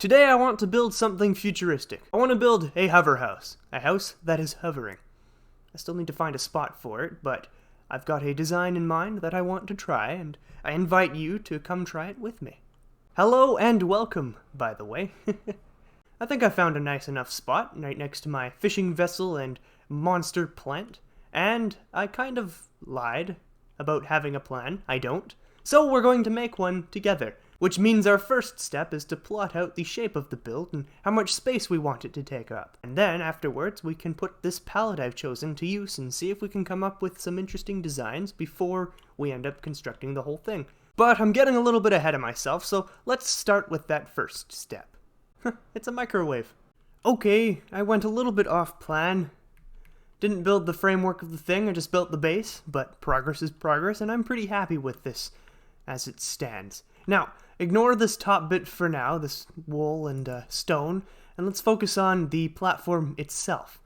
Today I want to build something futuristic. I want to build a hover house. A house that is hovering. I still need to find a spot for it, but I've got a design in mind that I want to try, and I invite you to come try it with me. Hello and welcome, by the way. I think I found a nice enough spot right next to my fishing vessel and monster plant, and I kind of lied about having a plan. I don't. So we're going to make one together, which means our first step is to plot out the shape of the build and how much space we want it to take up. And then afterwards we can put this palette I've chosen to use and see if we can come up with some interesting designs before we end up constructing the whole thing. But I'm getting a little bit ahead of myself, so let's start with that first step. It's a microwave. Okay, I went a little bit off plan. Didn't build the framework of the thing, I just built the base, but progress is progress, and I'm pretty happy with this as it stands. Now, ignore this top bit for now, this wool and stone, and let's focus on the platform itself.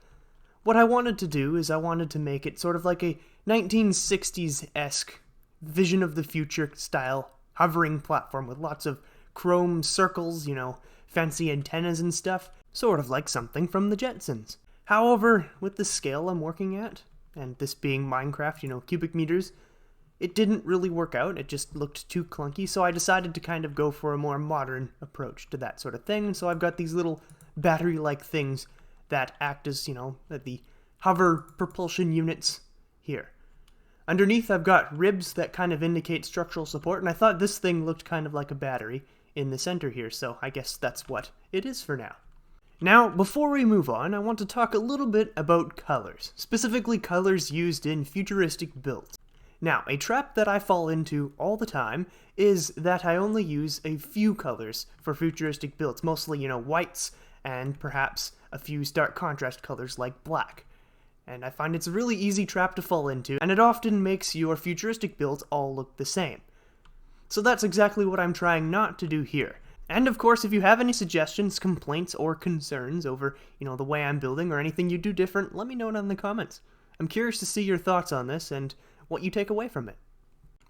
What I wanted to do is I wanted to make it sort of like a 1960s-esque vision of the future style hovering platform with lots of chrome circles, fancy antennas and stuff, sort of like something from the Jetsons. However, with the scale I'm working at, and this being Minecraft, cubic meters, it didn't really work out. It just looked too clunky, so I decided to kind of go for a more modern approach to that sort of thing. So I've got these little battery-like things that act as, the hover propulsion units here. Underneath, I've got ribs that kind of indicate structural support, and I thought this thing looked kind of like a battery in the center here, so I guess that's what it is for now. Now, before we move on, I want to talk a little bit about colors, specifically colors used in futuristic builds. Now, a trap that I fall into all the time is that I only use a few colors for futuristic builds, mostly, whites and perhaps a few stark contrast colors like black. And I find it's a really easy trap to fall into, and it often makes your futuristic builds all look the same. So that's exactly what I'm trying not to do here. And of course, if you have any suggestions, complaints, or concerns over, the way I'm building or anything you do different, let me know it in the comments. I'm curious to see your thoughts on this and what you take away from it.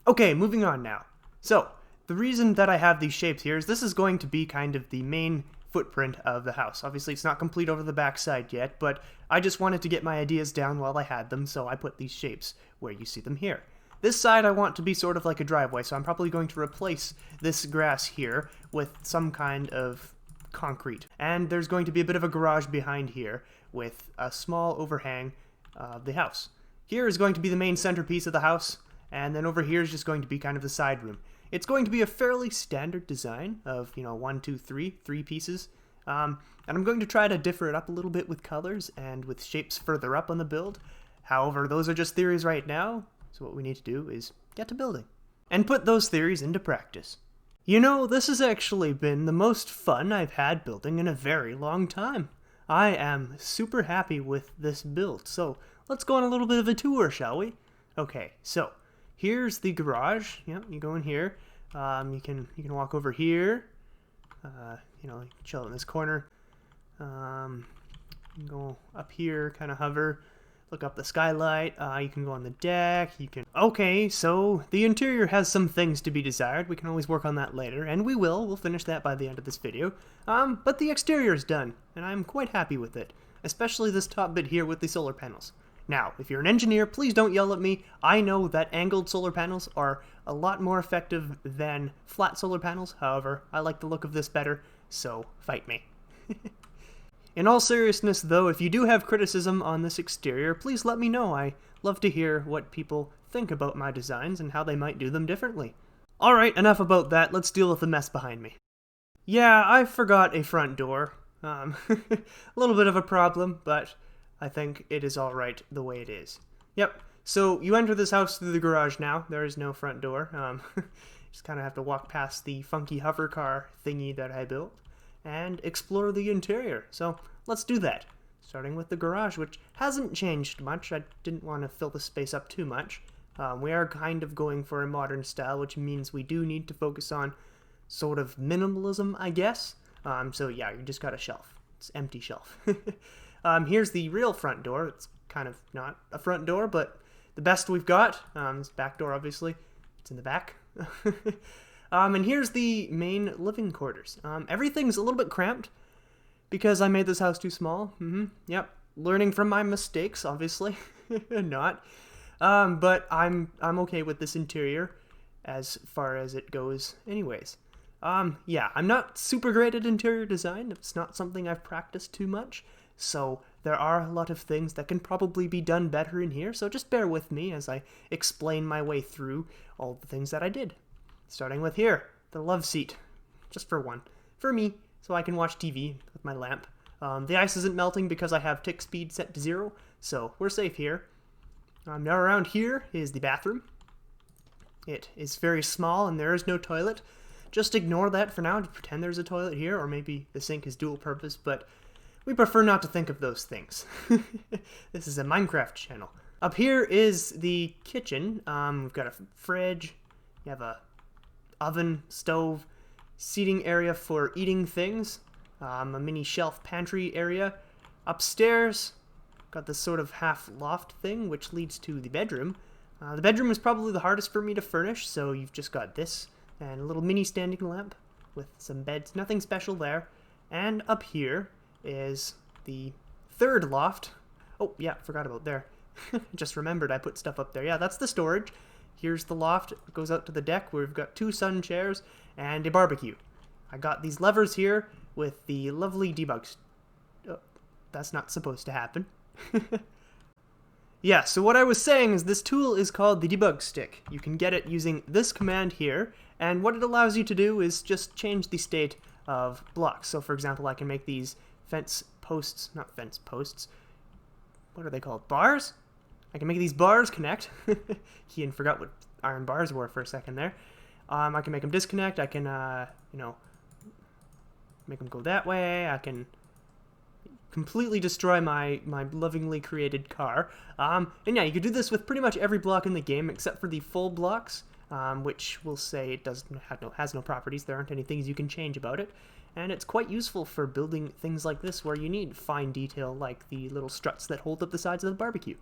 Okay, moving on now. So, the reason that I have these shapes here is this is going to be kind of the main footprint of the house. Obviously, it's not complete over the back side yet, but I just wanted to get my ideas down while I had them, so I put these shapes where you see them here. This side I want to be sort of like a driveway, so I'm probably going to replace this grass here with some kind of concrete. And there's going to be a bit of a garage behind here with a small overhang of the house. Here is going to be the main centerpiece of the house, and then over here is just going to be kind of the side room. It's going to be a fairly standard design of, 1, 2, 3 pieces. And I'm going to try to differ it up a little bit with colors and with shapes further up on the build. However, those are just theories right now, so what we need to do is get to building and put those theories into practice. This has actually been the most fun I've had building in a very long time. I am super happy with this build, so let's go on a little bit of a tour, shall we? Okay, so here's the garage. Yep, you go in here. You can walk over here. Chill in this corner. You can go up here, kind of hover, look up the skylight. You can go on the deck. Okay, so the interior has some things to be desired. We can always work on that later, and we will. We'll finish that by the end of this video. But the exterior is done, and I'm quite happy with it, especially this top bit here with the solar panels. Now, if you're an engineer, please don't yell at me. I know that angled solar panels are a lot more effective than flat solar panels. However, I like the look of this better, so fight me. In all seriousness, though, if you do have criticism on this exterior, please let me know. I love to hear what people think about my designs and how they might do them differently. Alright, enough about that. Let's deal with the mess behind me. Yeah, I forgot a front door. A little bit of a problem, but I think it is alright the way it is. Yep, so you enter this house through the garage now. There is no front door. Just kind of have to walk past the funky hover car thingy that I built and explore the interior. So let's do that. Starting with the garage, which hasn't changed much. I didn't want to fill the space up too much. We are kind of going for a modern style, which means we do need to focus on sort of minimalism, I guess. So yeah, you just got a shelf. It's an empty shelf. Here's the real front door. It's kind of not a front door, but the best we've got. This back door, obviously. It's in the back. And here's the main living quarters. Everything's a little bit cramped because I made this house too small. Yep. Learning from my mistakes, obviously. Not. But I'm okay with this interior as far as it goes anyways. Yeah, I'm not super great at interior design. It's not something I've practiced too much. So there are a lot of things that can probably be done better in here. So just bear with me as I explain my way through all the things that I did. Starting with here, the love seat. Just for one. For me, so I can watch TV with my lamp. The ice isn't melting because I have tick speed set to 0, so we're safe here. Now around here is the bathroom. It is very small and there is no toilet. Just ignore that for now to pretend there's a toilet here, or maybe the sink is dual purpose, but we prefer not to think of those things. This is a Minecraft channel. Up here is the kitchen. We've got a fridge, you have a oven, stove, seating area for eating things, a mini shelf pantry area. Upstairs, got this sort of half loft thing, which leads to the bedroom. The bedroom is probably the hardest for me to furnish, so you've just got this and a little mini standing lamp with some beds, nothing special there. And up here is the third loft. Oh yeah, forgot about there. Just remembered I put stuff up there. Yeah, that's the storage. Here's the loft. It goes out to the deck where we've got 2 sun chairs and a barbecue. I got these levers here with the lovely debug. Oh, that's not supposed to happen. Yeah, so what I was saying is this tool is called the debug stick. You can get it using this command here, and what it allows you to do is just change the state of blocks. So for example, I can make these fence posts, not fence posts, what are they called, bars? I can make these bars connect. Ian forgot what iron bars were for a second there. I can make them disconnect, I can, you know, make them go that way, I can completely destroy my lovingly created car. And yeah, you could do this with pretty much every block in the game except for the full blocks, which will say it has no properties. There aren't any things you can change about it. And it's quite useful for building things like this where you need fine detail like the little struts that hold up the sides of the barbecue.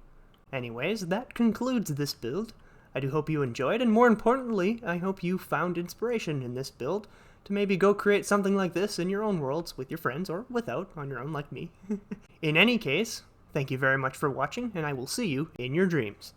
Anyways, that concludes this build. I do hope you enjoyed, and more importantly, I hope you found inspiration in this build to maybe go create something like this in your own worlds with your friends, or without, on your own like me. In any case, thank you very much for watching, and I will see you in your dreams.